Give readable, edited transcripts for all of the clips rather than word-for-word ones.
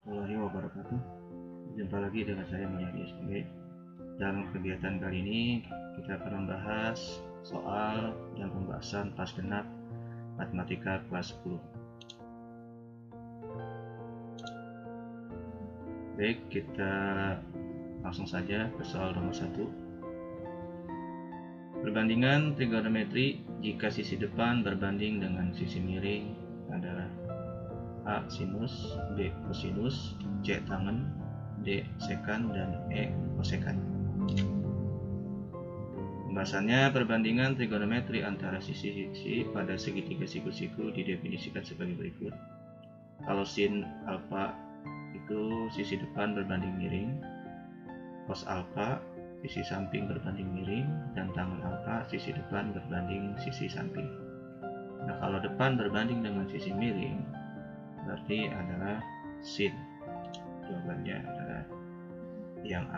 Warahmatullahi wabarakatuh. Jumpa lagi dengan saya Mulyadi SPB. Dalam kegiatan kali ini kita akan membahas soal dan pembahasan pas genap matematika kelas 10. Baik, kita langsung saja ke soal nomor 1. Perbandingan trigonometri jika sisi depan berbanding dengan sisi miring adalah A sinus, B kosinus, C tangen, D sekan, dan E kosekan. Pembahasannya, perbandingan trigonometri antara sisi-sisi pada segitiga siku-siku didefinisikan sebagai berikut. Kalau sin alfa itu sisi depan berbanding miring, cos alfa sisi samping berbanding miring, dan tangen alfa sisi depan berbanding sisi samping. Nah, kalau depan berbanding dengan sisi miring berarti adalah sin. Jawabannya adalah yang A.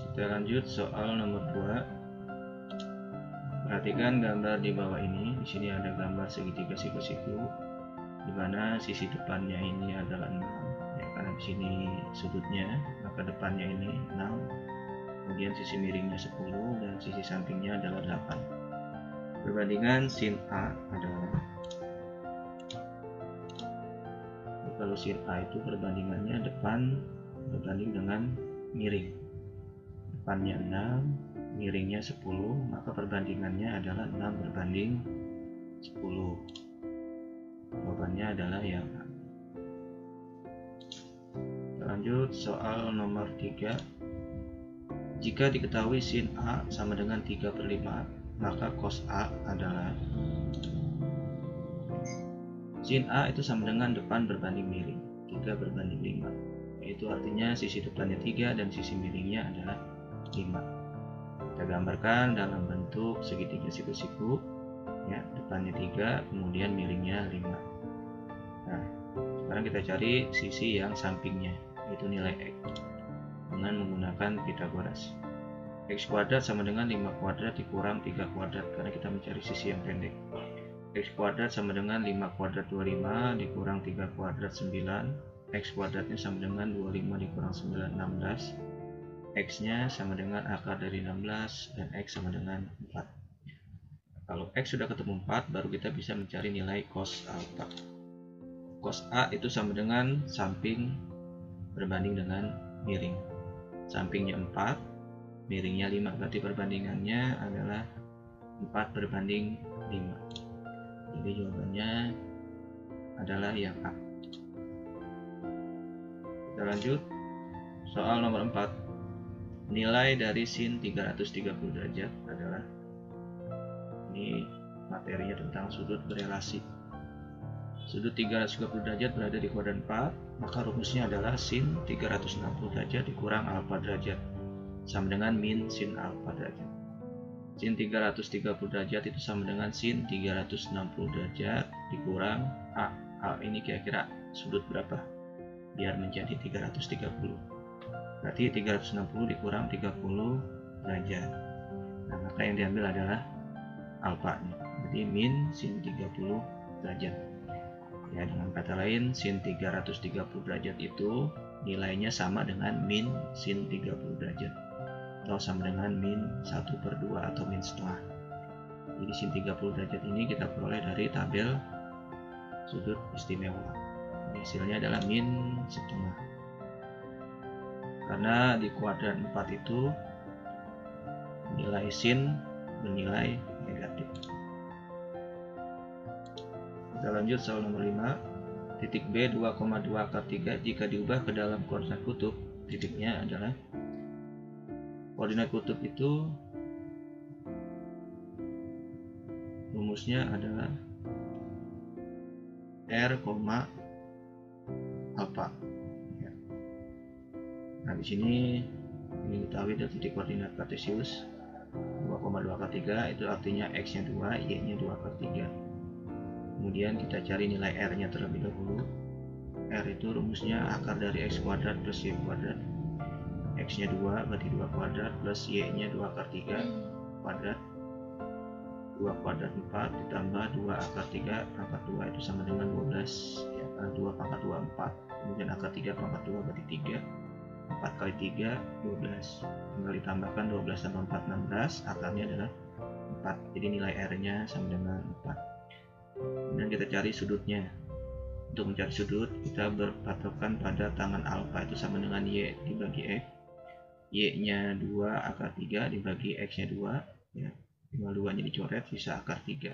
Kita lanjut soal nomor 2. Perhatikan gambar di bawah ini. Di sini ada gambar segitiga siku-siku, di mana sisi depannya ini adalah 6. Ya, karena di sini sudutnya, maka depannya ini 6. Kemudian sisi miringnya 10 dan sisi sampingnya adalah 8. Perbandingan sin A adalah, kalau sin A itu perbandingannya depan berbanding dengan miring. Depannya 6, miringnya 10, maka perbandingannya adalah 6 berbanding 10. Jawabannya adalah yang A. Kita lanjut soal nomor 3. Jika diketahui sin A sama dengan 3/5, maka cos A adalah, sin A itu sama dengan depan berbanding miring 3/5, yaitu artinya sisi depannya 3 dan sisi miringnya adalah 5. Kita gambarkan dalam bentuk segitiga siku-siku, ya, depannya 3 kemudian miringnya 5. Nah, sekarang kita cari sisi yang sampingnya, yaitu nilai X dengan menggunakan Pythagoras. X kuadrat sama dengan 5 kuadrat dikurang 3 kuadrat, karena kita mencari sisi yang pendek. X kuadrat sama dengan 5 kuadrat 25 dikurang 3 kuadrat 9. X kuadratnya sama dengan 25 dikurang 9, 16. X nya sama dengan akar dari 16 dan X sama dengan 4. Kalau X sudah ketemu 4, baru kita bisa mencari nilai cos alpha. Cos A itu sama dengan samping berbanding dengan miring. Sampingnya 4, miringnya 5, berarti perbandingannya adalah 4 berbanding 5. Jadi jawabannya adalah yang A. Kita lanjut soal nomor 4. Nilai dari sin 330 derajat adalah, ini materinya tentang sudut berelasi. Sudut 330 derajat berada di kuadran 4, maka rumusnya adalah sin 360 derajat dikurang alfa derajat sama dengan min sin alfa derajat. Sin 330 derajat itu sama dengan sin 360 derajat dikurang A. A ini kira-kira sudut berapa biar menjadi 330? Berarti 360 dikurang 30 derajat. Nah, maka yang diambil adalah alfanya. Jadi min sin 30 derajat. Ya, dengan kata lain, sin 330 derajat itu nilainya sama dengan min sin 30 derajat, atau sama dengan min 1/2 atau min setengah. Jadi sin 30 derajat ini kita peroleh dari tabel sudut istimewa. Hasilnya adalah min setengah. Karena di kuadran 4 itu nilai sin bernilai negatif. Kita lanjut soal nomor 5. Titik B 2,2 akar 3 jika diubah ke dalam koordinat kutub, titiknya adalah, koordinat kutub itu rumusnya adalah R, alfa. Nah, di sini ini diketahui dari titik koordinat kartesius 2,2 akar 3 itu artinya X-nya 2, Y-nya 2 akar 3. Kemudian kita cari nilai R-nya terlebih dahulu. R itu rumusnya akar dari X kuadrat plus Y kuadrat. X-nya 2 berarti 2 kuadrat plus Y-nya 2 akar 3 kuadrat 2 kuadrat 4 ditambah 2 akar 3 pangkat 2 itu sama dengan 12 ya, karena 2 pangkat 2 4, kemudian akar 3 pangkat 2 berarti 3, 4 kali 3 12, tinggal ditambahkan 12 tambah 4 16, akarnya adalah 4, jadi nilai R nya sama dengan 4. Kemudian kita cari sudutnya. Untuk mencari sudut kita berpatokan pada tangan alfa itu sama dengan Y dibagi X, Y nya 2 akar 3 dibagi X nya 2 ya, tinggal 2 nya dicoret sisa akar 3,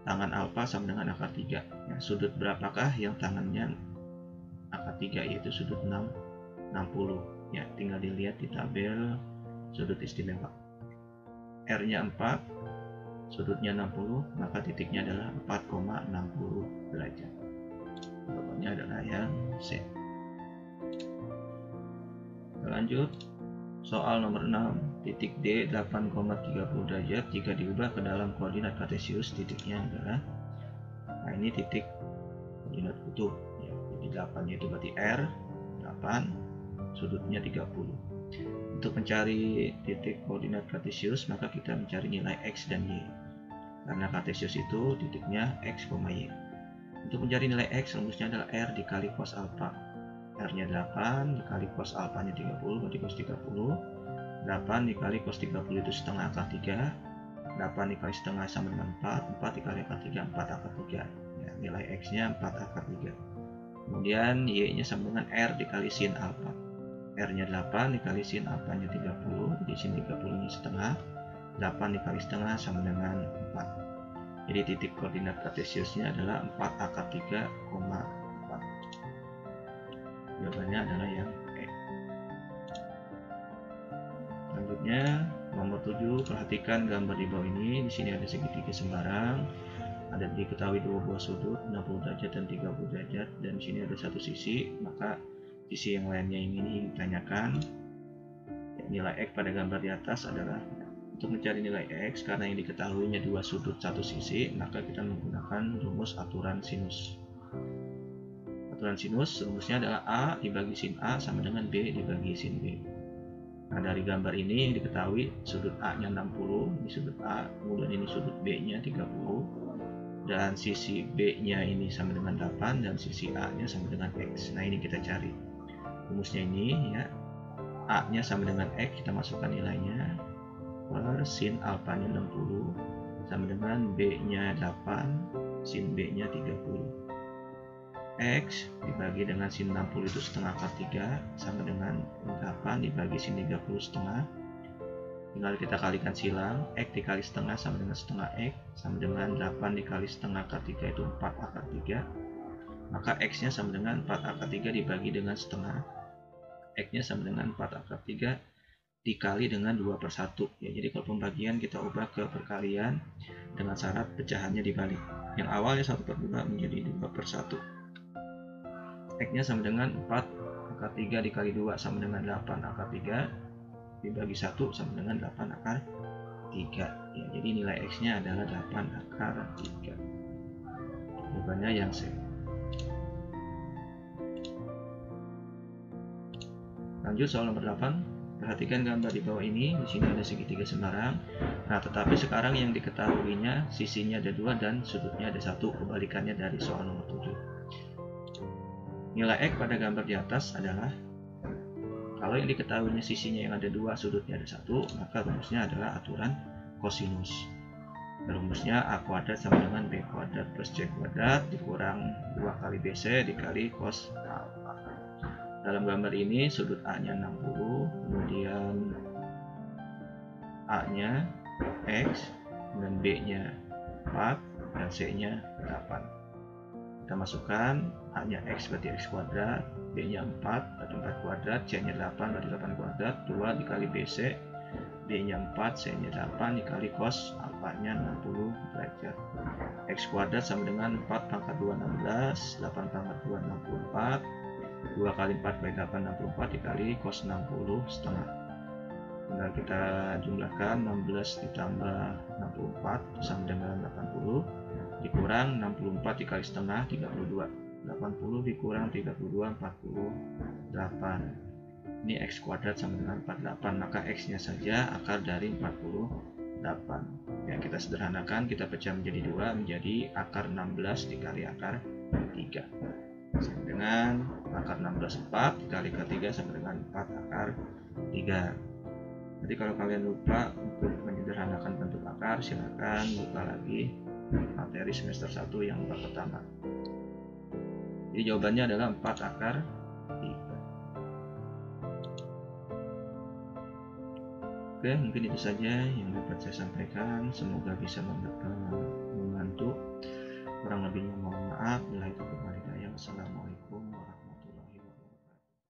tangan alfa sama dengan akar 3 ya. Sudut berapakah yang tangannya akar 3, yaitu sudut 60 ya, tinggal dilihat di tabel sudut istimewa. R nya 4, sudutnya 60, maka titiknya adalah 4,60 derajat. Jawabannya adalah yang C. Kita lanjut. Soal nomor 6, titik D 8,30 derajat jika diubah ke dalam koordinat kartesius, titiknya adalah, nah ini titik koordinat kutub ya. Jadi 8 itu berarti R 8, sudutnya 30. Untuk mencari titik koordinat kartesius maka kita mencari nilai X dan Y, karena kartesius itu titiknya X, Y. Untuk mencari nilai X, rumusnya adalah R dikali cos alpha. R nya 8 dikali cos alpha nya 30 berarti cos 30. 8 dikali cos 30 itu setengah akar 3, 8 dikali setengah sama dengan 4, 4 dikali akar 3 4 akar 3 ya, nilai X nya 4 akar 3. Kemudian Y nya sama dengan R dikali sin alpha. R nya 8 dikali sin alpha nya 30, jadi sin 30 nya setengah, 8 dikali setengah sama dengan 4. Jadi titik koordinat kartesiusnya adalah 4 akar 3,4. Jawabannya adalah yang E. Selanjutnya nomor 7, perhatikan gambar di bawah ini. Di sini ada segitiga sembarang, ada diketahui dua buah sudut 60 derajat dan 30 derajat, dan di sini ada satu sisi, maka sisi yang lainnya yang ini ditanyakan. Nilai X pada gambar di atas adalah, untuk mencari nilai X karena yang diketahuinya dua sudut satu sisi, maka kita menggunakan rumus aturan sinus. Aturan sinus rumusnya adalah A dibagi sin A sama dengan B dibagi sin B. Nah, dari gambar ini diketahui sudut A nya 60, ini sudut A, kemudian ini sudut B nya 30, dan sisi B nya ini sama dengan 8 dan sisi A nya sama dengan X. Nah, ini kita cari rumusnya ini ya. A nya sama dengan X, kita masukkan nilainya, per sin alpha nya 60 sama dengan B nya 8, sin B nya 30. X dibagi dengan sin 60 itu setengah akar 3 sama dengan 8 dibagi sin 30 setengah. Tinggal kita kalikan silang, X dikali setengah sama dengan setengah X sama dengan 8 dikali setengah akar 3 itu 4 akar 3. Maka X nya sama dengan 4 akar 3 dibagi dengan setengah, X nya sama dengan 4 akar 3 dikali dengan 2/1 ya. Jadi kalau pembagian kita ubah ke perkalian dengan syarat pecahannya dibalik. Yang awalnya 1/2 menjadi 2/1. X nya sama dengan 4 akar 3 dikali 2 sama dengan 8 akar 3 dibagi 1 sama dengan 8 akar 3 ya. Jadi nilai X nya adalah 8 akar 3. Jawabannya yang C. Lanjut soal nomor 8. Perhatikan gambar di bawah ini. Di sini ada segitiga sembarang. Nah, tetapi sekarang yang diketahuinya sisinya ada 2 dan sudutnya ada 1. Kebalikannya dari soal nomor 7. Nilai X pada gambar di atas adalah, kalau yang diketahuinya sisinya yang ada 2, sudutnya ada 1, maka rumusnya adalah aturan kosinus. Rumusnya A kuadrat sama dengan B kuadrat plus C kuadrat dikurang 2 kali BC dikali cos alpha. Dalam gambar ini sudut A nya 60, kemudian A nya X, dan B nya 4, dan C nya 8. Kita masukkan, A nya X berarti X kuadrat, B nya 4 berarti 4 kuadrat, C nya 8 berarti 8 kuadrat, 2 dikali BC, B nya 4, C nya 8 dikali cos alpha nya 60 derajat. X kuadrat sama dengan 4 pangkat 2 16, 8 pangkat 2 64, 2 kali 4 kali 8 64 dikali cos 60 setengah. Tinggal kita jumlahkan, 16 ditambah 64 sama dengan 80 dikurang 64 dikali setengah 32, 80 dikurang 32 48. Ini X kuadrat sama dengan 48, maka X nya saja akar dari 48. 8. Ya, kita sederhanakan, kita pecah menjadi 2, menjadi akar 16 dikali akar 3 sama dengan akar 16 4 dikali akar 3 sama dengan 4 akar 3. Jadi kalau kalian lupa untuk menyederhanakan bentuk akar, silakan buka lagi materi semester 1 yang bab pertama. Jadi jawabannya adalah 4 akar 3. Oke, mungkin itu saja yang dapat saya sampaikan. Semoga bisa membantu. Kurang lebihnya mohon maaf.